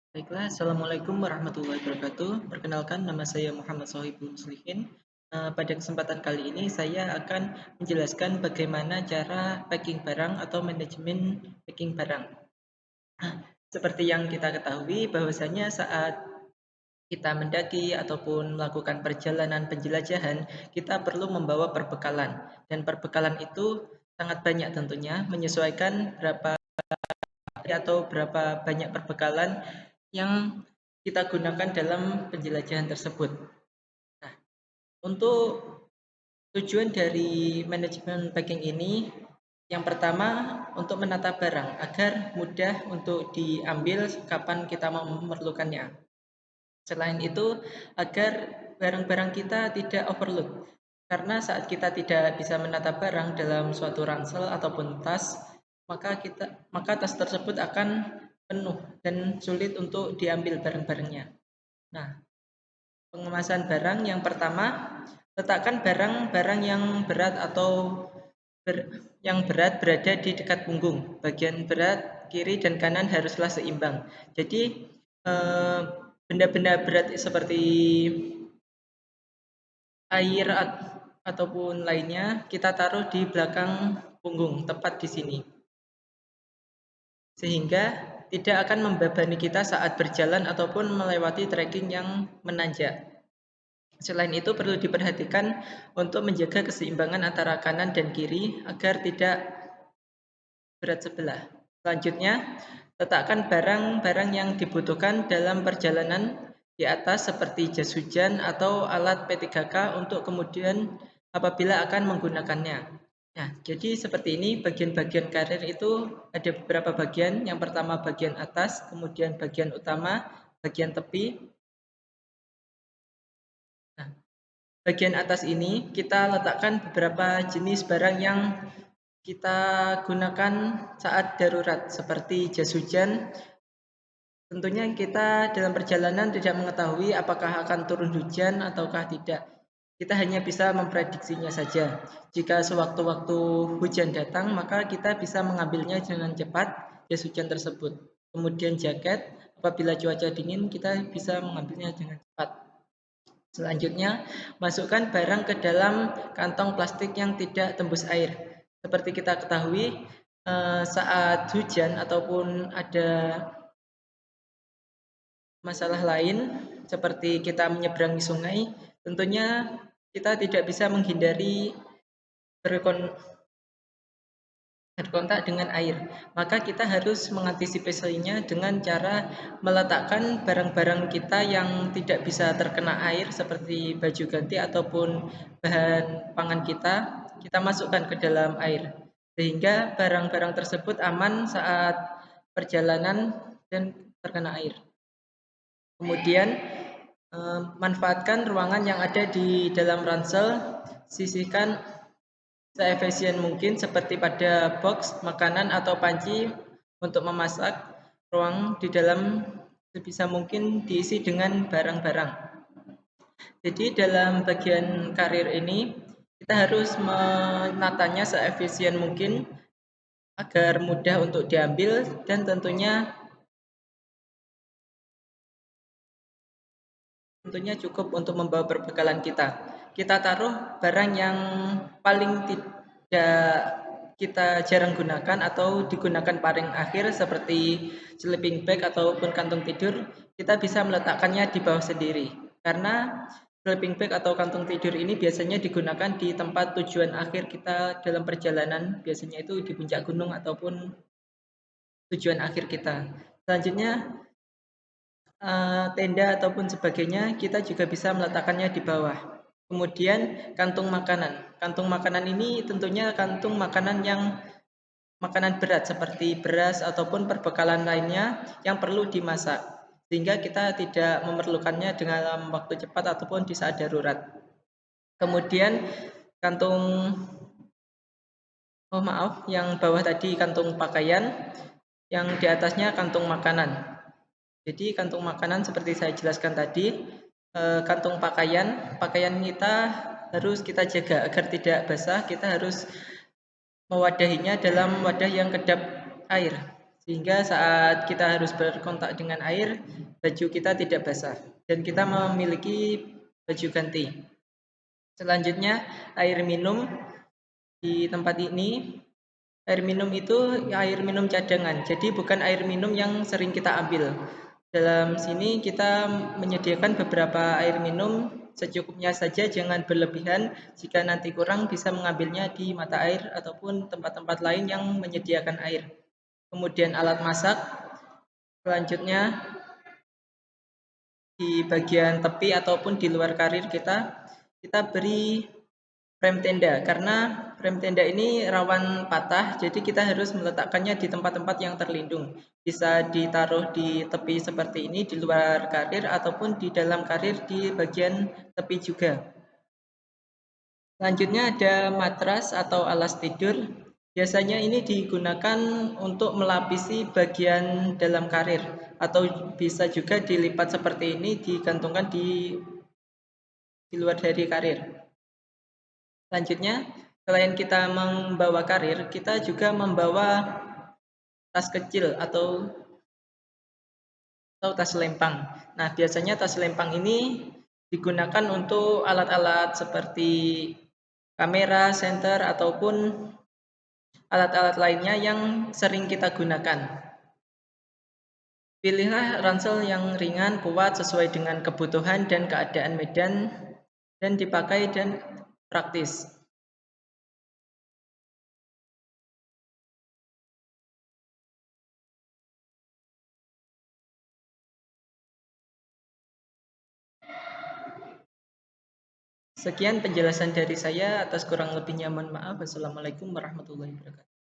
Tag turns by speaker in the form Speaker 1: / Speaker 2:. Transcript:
Speaker 1: Baiklah, Assalamualaikum warahmatullahi wabarakatuh. Perkenalkan, nama saya Muhammad Sohibul Muslihin. Pada kesempatan kali ini, saya akan menjelaskan bagaimana cara packing barang atau manajemen packing barang. Seperti yang kita ketahui, bahwasanya saat kita mendaki ataupun melakukan perjalanan penjelajahan, kita perlu membawa perbekalan. Dan perbekalan itu sangat banyak tentunya, menyesuaikan berapa atau berapa banyak perbekalan yang kita gunakan dalam penjelajahan tersebut. Nah, untuk tujuan dari manajemen packing ini, yang pertama untuk menata barang agar mudah untuk diambil kapan kita memerlukannya. Selain itu, agar barang-barang kita tidak overload. Karena saat kita tidak bisa menata barang dalam suatu ransel ataupun tas, maka tas tersebut akan penuh dan sulit untuk diambil barang-barangnya. Nah, pengemasan barang yang pertama, letakkan barang-barang yang berat atau yang berat berada di dekat punggung. Bagian berat kiri dan kanan haruslah seimbang. Jadi benda-benda berat seperti air ataupun lainnya kita taruh di belakang punggung, tepat di sini. Sehingga tidak akan membebani kita saat berjalan ataupun melewati trekking yang menanjak. Selain itu perlu diperhatikan untuk menjaga keseimbangan antara kanan dan kiri agar tidak berat sebelah. Selanjutnya, letakkan barang-barang yang dibutuhkan dalam perjalanan di atas seperti jas hujan atau alat P3K untuk kemudian apabila akan menggunakannya. Nah, jadi seperti ini bagian-bagian karir itu ada beberapa bagian. Yang pertama bagian atas, kemudian bagian utama, bagian tepi. Nah, bagian atas ini kita letakkan beberapa jenis barang yang kita gunakan saat darurat seperti jas hujan. Tentunya kita dalam perjalanan tidak mengetahui apakah akan turun hujan ataukah tidak. Kita hanya bisa memprediksinya saja. Jika sewaktu-waktu hujan datang, maka kita bisa mengambilnya dengan cepat jas hujan tersebut. Kemudian jaket, apabila cuaca dingin kita bisa mengambilnya dengan cepat. Selanjutnya, masukkan barang ke dalam kantong plastik yang tidak tembus air. Seperti kita ketahui, saat hujan ataupun ada masalah lain seperti kita menyeberangi sungai, tentunya kita tidak bisa menghindari berkontak dengan air. Maka kita harus mengantisipasinya dengan cara meletakkan barang-barang kita yang tidak bisa terkena air seperti baju ganti ataupun bahan pangan kita masukkan ke dalam air. Sehingga barang-barang tersebut aman saat perjalanan dan terkena air. Kemudian manfaatkan ruangan yang ada di dalam ransel, sisihkan seefisien mungkin seperti pada box makanan atau panci untuk memasak. Ruang di dalam sebisa mungkin diisi dengan barang-barang. Jadi dalam bagian karir ini kita harus menatanya seefisien mungkin agar mudah untuk diambil dan tentunya cukup untuk membawa perbekalan kita. Kita taruh barang yang paling tidak kita jarang gunakan atau digunakan paling akhir seperti sleeping bag ataupun kantung tidur, kita bisa meletakkannya di bawah sendiri. Karena sleeping bag atau kantung tidur ini biasanya digunakan di tempat tujuan akhir kita dalam perjalanan, biasanya itu di puncak gunung ataupun tujuan akhir kita. Selanjutnya tenda ataupun sebagainya kita juga bisa meletakkannya di bawah. Kemudian kantung makanan. Kantung makanan ini tentunya kantung makanan yang makanan berat seperti beras ataupun perbekalan lainnya yang perlu dimasak. Sehingga kita tidak memerlukannya dalam waktu cepat ataupun di saat darurat. Kemudian kantung yang bawah tadi kantung pakaian, yang di atasnya kantung makanan. Jadi kantung makanan seperti saya jelaskan tadi, kantung pakaian kita harus kita jaga agar tidak basah. Kita harus mewadahinya dalam wadah yang kedap air sehingga saat kita harus berkontak dengan air, baju kita tidak basah dan kita memiliki baju ganti. Selanjutnya, air minum di tempat ini. Air minum itu air minum cadangan, jadi bukan air minum yang sering kita ambil. Dalam sini kita menyediakan beberapa air minum secukupnya saja, jangan berlebihan. Jika nanti kurang bisa mengambilnya di mata air ataupun tempat-tempat lain yang menyediakan air. Kemudian alat masak. Selanjutnya di bagian tepi ataupun di luar karir kita beri rem tenda, karena rem tenda ini rawan patah, jadi kita harus meletakkannya di tempat-tempat yang terlindung. Bisa ditaruh di tepi seperti ini di luar karir ataupun di dalam karir di bagian tepi juga. Selanjutnya ada matras atau alas tidur. Biasanya ini digunakan untuk melapisi bagian dalam karir atau bisa juga dilipat seperti ini, digantungkan di luar dari karir. Selanjutnya, selain kita membawa karir, kita juga membawa tas kecil atau tas lempang. Nah, biasanya tas lempang ini digunakan untuk alat-alat seperti kamera, senter, ataupun alat-alat lainnya yang sering kita gunakan. Pilihlah ransel yang ringan, kuat, sesuai dengan kebutuhan dan keadaan medan, dan dipakai dan praktis. Sekian penjelasan dari saya, atas kurang lebihnya mohon maaf. Wassalamualaikum warahmatullahi wabarakatuh.